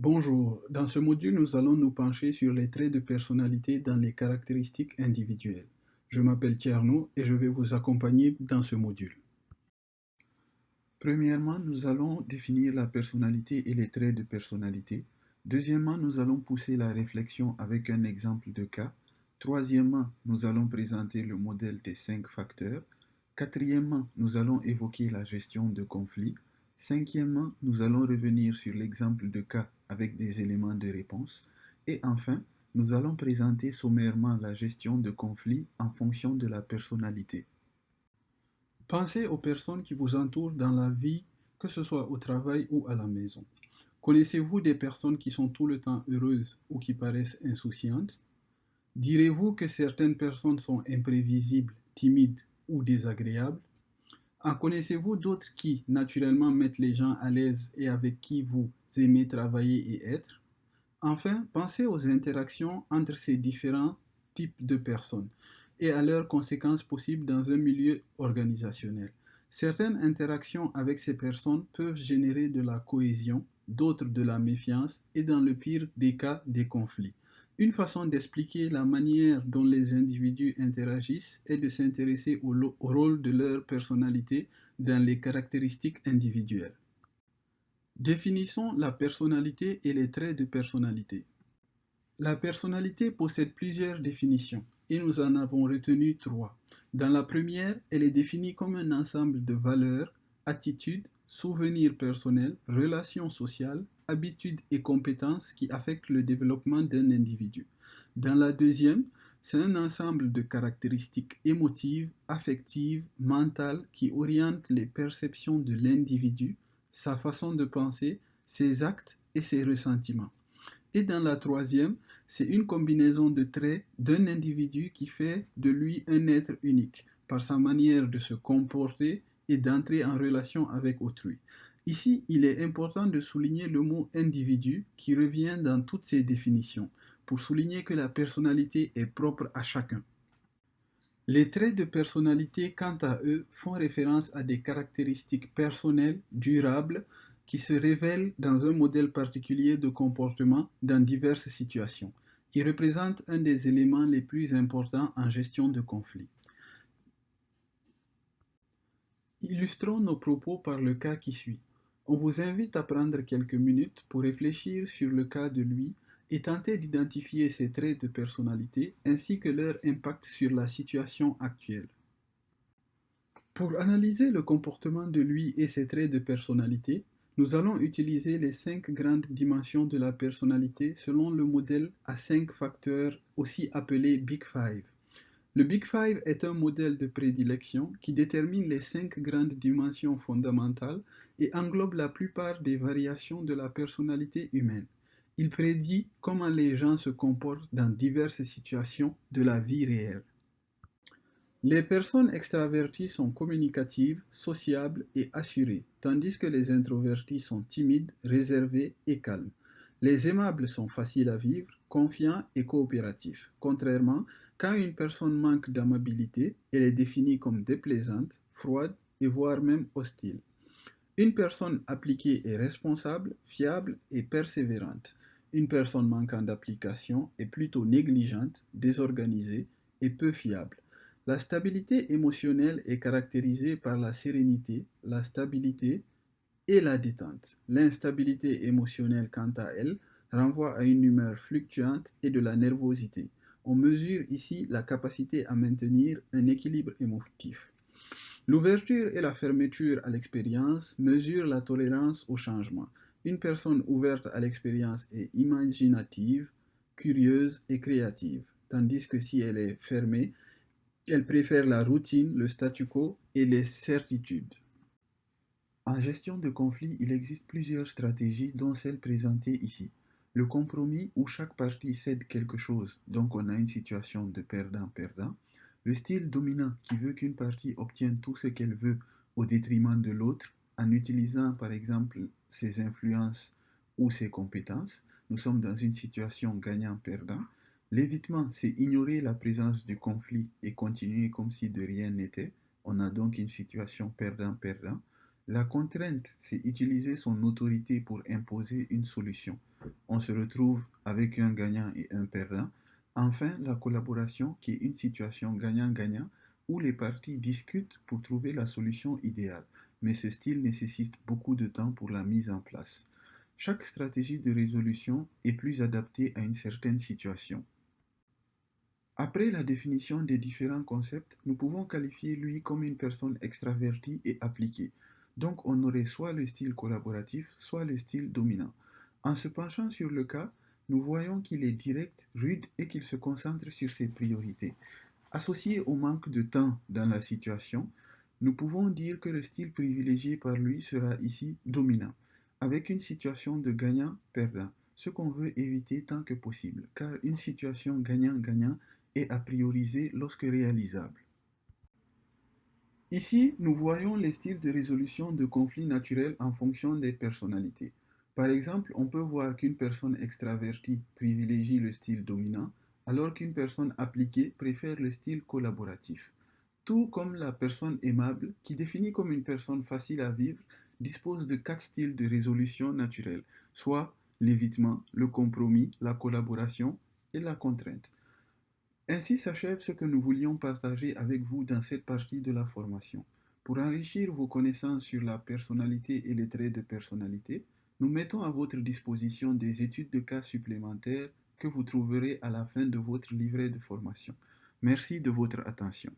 Bonjour, dans ce module, nous allons nous pencher sur les traits de personnalité dans les caractéristiques individuelles. Je m'appelle Tierno et je vais vous accompagner dans ce module. Premièrement, nous allons définir la personnalité et les traits de personnalité. Deuxièmement, nous allons pousser la réflexion avec un exemple de cas. Troisièmement, nous allons présenter le modèle des 5 facteurs. Quatrièmement, nous allons évoquer la gestion de conflits. Cinquièmement, nous allons revenir sur l'exemple de cas avec des éléments de réponse. Et enfin, nous allons présenter sommairement la gestion de conflits en fonction de la personnalité. Pensez aux personnes qui vous entourent dans la vie, que ce soit au travail ou à la maison. Connaissez-vous des personnes qui sont tout le temps heureuses ou qui paraissent insouciantes? Direz-vous que certaines personnes sont imprévisibles, timides ou désagréables? En connaissez-vous d'autres qui, naturellement, mettent les gens à l'aise et avec qui vous aimez travailler et être? Enfin, pensez aux interactions entre ces différents types de personnes et à leurs conséquences possibles dans un milieu organisationnel. Certaines interactions avec ces personnes peuvent générer de la cohésion, d'autres de la méfiance et dans le pire des cas des conflits. Une façon d'expliquer la manière dont les individus interagissent est de s'intéresser au rôle de leur personnalité dans les caractéristiques individuelles. Définissons la personnalité et les traits de personnalité. La personnalité possède plusieurs définitions et nous en avons retenu trois. Dans la première, elle est définie comme un ensemble de valeurs, attitudes, souvenirs personnels, relations sociales, habitudes et compétences qui affectent le développement d'un individu. Dans la deuxième, c'est un ensemble de caractéristiques émotives, affectives, mentales qui orientent les perceptions de l'individu, sa façon de penser, ses actes et ses ressentiments. Et dans la troisième, c'est une combinaison de traits d'un individu qui fait de lui un être unique par sa manière de se comporter et d'entrer en relation avec autrui. Ici, il est important de souligner le mot individu qui revient dans toutes ces définitions pour souligner que la personnalité est propre à chacun. Les traits de personnalité, quant à eux, font référence à des caractéristiques personnelles, durables, qui se révèlent dans un modèle particulier de comportement dans diverses situations. Ils représentent un des éléments les plus importants en gestion de conflits. Illustrons nos propos par le cas qui suit. On vous invite à prendre quelques minutes pour réfléchir sur le cas de lui et tenter d'identifier ses traits de personnalité ainsi que leur impact sur la situation actuelle. Pour analyser le comportement de lui et ses traits de personnalité, nous allons utiliser les 5 grandes dimensions de la personnalité selon le modèle à 5 facteurs, aussi appelé Big Five. Le Big Five est un modèle de prédilection qui détermine les 5 grandes dimensions fondamentales et englobe la plupart des variations de la personnalité humaine. Il prédit comment les gens se comportent dans diverses situations de la vie réelle. Les personnes extraverties sont communicatives, sociables et assurées, tandis que les introvertis sont timides, réservés et calmes. Les aimables sont faciles à vivre, confiants et coopératifs. Contrairement, quand une personne manque d'amabilité, elle est définie comme déplaisante, froide et voire même hostile. Une personne appliquée est responsable, fiable et persévérante. Une personne manquant d'application est plutôt négligente, désorganisée et peu fiable. La stabilité émotionnelle est caractérisée par la sérénité, la stabilité et la détente. L'instabilité émotionnelle, quant à elle, renvoie à une humeur fluctuante et de la nervosité. On mesure ici la capacité à maintenir un équilibre émotif. L'ouverture et la fermeture à l'expérience mesurent la tolérance au changement. Une personne ouverte à l'expérience est imaginative, curieuse et créative, tandis que si elle est fermée, elle préfère la routine, le statu quo et les certitudes. En gestion de conflit, il existe plusieurs stratégies, dont celle présentée ici. Le compromis où chaque partie cède quelque chose, donc on a une situation de perdant-perdant. Le style dominant qui veut qu'une partie obtienne tout ce qu'elle veut au détriment de l'autre en utilisant par exemple ses influences ou ses compétences. Nous sommes dans une situation gagnant-perdant. L'évitement, c'est ignorer la présence du conflit et continuer comme si de rien n'était. On a donc une situation perdant-perdant. La contrainte, c'est utiliser son autorité pour imposer une solution. On se retrouve avec un gagnant et un perdant. Enfin, la collaboration, qui est une situation gagnant-gagnant où les parties discutent pour trouver la solution idéale. Mais ce style nécessite beaucoup de temps pour la mise en place. Chaque stratégie de résolution est plus adaptée à une certaine situation. Après la définition des différents concepts, nous pouvons qualifier lui comme une personne extravertie et appliquée. Donc on aurait soit le style collaboratif, soit le style dominant. En se penchant sur le cas, nous voyons qu'il est direct, rude et qu'il se concentre sur ses priorités. Associé au manque de temps dans la situation, nous pouvons dire que le style privilégié par lui sera ici dominant, avec une situation de gagnant-perdant, ce qu'on veut éviter tant que possible, car une situation gagnant-gagnant est à prioriser lorsque réalisable. Ici, nous voyons les styles de résolution de conflits naturels en fonction des personnalités. Par exemple, on peut voir qu'une personne extravertie privilégie le style dominant, alors qu'une personne appliquée préfère le style collaboratif. Tout comme la personne aimable, qui définit comme une personne facile à vivre, dispose de quatre styles de résolution naturels, soit l'évitement, le compromis, la collaboration et la contrainte. Ainsi s'achève ce que nous voulions partager avec vous dans cette partie de la formation. Pour enrichir vos connaissances sur la personnalité et les traits de personnalité, nous mettons à votre disposition des études de cas supplémentaires que vous trouverez à la fin de votre livret de formation. Merci de votre attention.